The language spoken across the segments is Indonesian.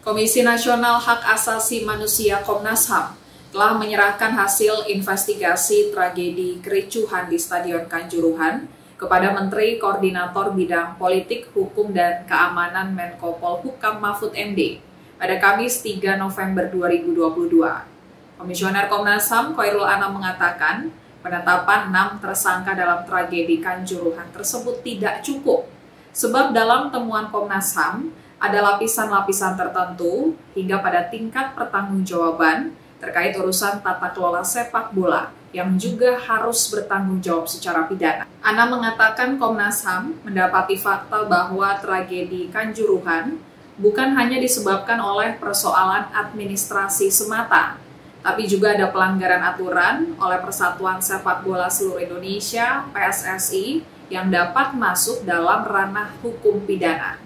Komisi Nasional Hak Asasi Manusia Komnas HAM telah menyerahkan hasil investigasi tragedi kericuhan di Stadion Kanjuruhan kepada Menteri Koordinator Bidang Politik, Hukum, dan Keamanan Menko Polhukam Mahfud MD pada Kamis 3 November 2022. Komisioner Komnas HAM Khairul Anam mengatakan penetapan 6 tersangka dalam tragedi Kanjuruhan tersebut tidak cukup, sebab dalam temuan Komnas HAM ada lapisan-lapisan tertentu hingga pada tingkat pertanggungjawaban terkait urusan tata kelola sepak bola yang juga harus bertanggung jawab secara pidana. Ana mengatakan Komnas HAM mendapati fakta bahwa tragedi Kanjuruhan bukan hanya disebabkan oleh persoalan administrasi semata, tapi juga ada pelanggaran aturan oleh Persatuan Sepak Bola Seluruh Indonesia (PSSI) yang dapat masuk dalam ranah hukum pidana.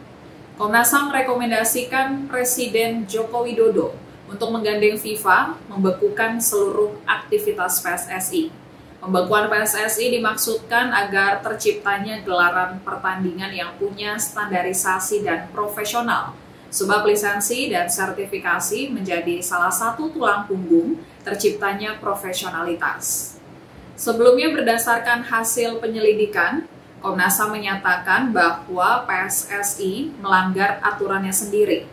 Komnas HAM merekomendasikan Presiden Joko Widodo untuk menggandeng FIFA membekukan seluruh aktivitas PSSI. Pembekuan PSSI dimaksudkan agar terciptanya gelaran pertandingan yang punya standarisasi dan profesional, sebab lisensi dan sertifikasi menjadi salah satu tulang punggung terciptanya profesionalitas. Sebelumnya berdasarkan hasil penyelidikan, Komnas HAM menyatakan bahwa PSSI melanggar aturannya sendiri.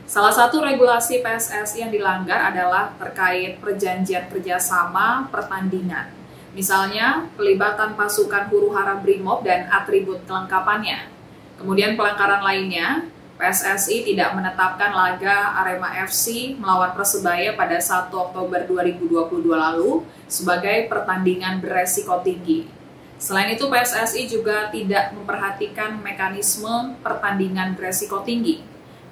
Salah satu regulasi PSSI yang dilanggar adalah terkait perjanjian kerjasama pertandingan. Misalnya, pelibatan pasukan huru-hara BRIMOB dan atribut kelengkapannya. Kemudian pelanggaran lainnya, PSSI tidak menetapkan laga Arema FC melawan Persebaya pada 1 Oktober 2022 lalu sebagai pertandingan beresiko tinggi. Selain itu, PSSI juga tidak memperhatikan mekanisme pertandingan beresiko tinggi.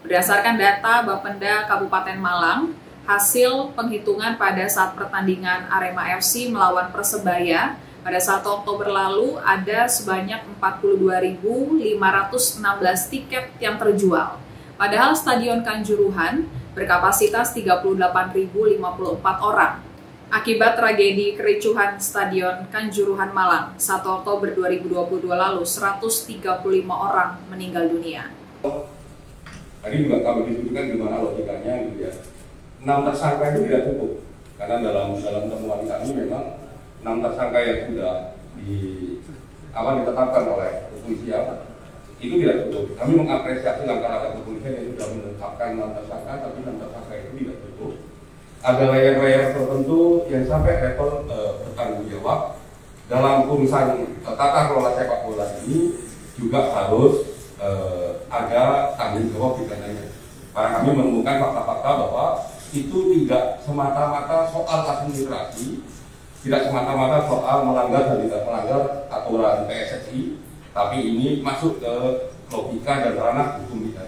Berdasarkan data Bapenda Kabupaten Malang, hasil penghitungan pada saat pertandingan Arema FC melawan Persebaya pada 1 Oktober lalu ada sebanyak 42.516 tiket yang terjual. Padahal Stadion Kanjuruhan berkapasitas 38.054 orang. Akibat tragedi kericuhan Stadion Kanjuruhan Malang 1 Oktober 2022 lalu 135 orang meninggal dunia. Tadi juga kami diskusikan gimana logikanya gitu ya. 6 tersangka itu tidak cukup karena dalam temuan kami memang 6 tersangka yang sudah ditetapkan oleh kepolisian itu tidak cukup. Kami mengapresiasi langkah-langkah kepolisian yang sudah menetapkan 6 tersangka, tapi 6 tersangka itu tidak cukup. Ada layer-layer tertentu yang sampai level bertanggung jawab dalam urusan tata kelola sepak bola ini juga harus ada tanggung jawab pidananya. Karena kami menemukan fakta-fakta bahwa itu tidak semata-mata soal administrasi, tidak semata-mata soal melanggar dan tidak melanggar aturan PSSI, tapi ini masuk ke logika dan ranah hukum pidana.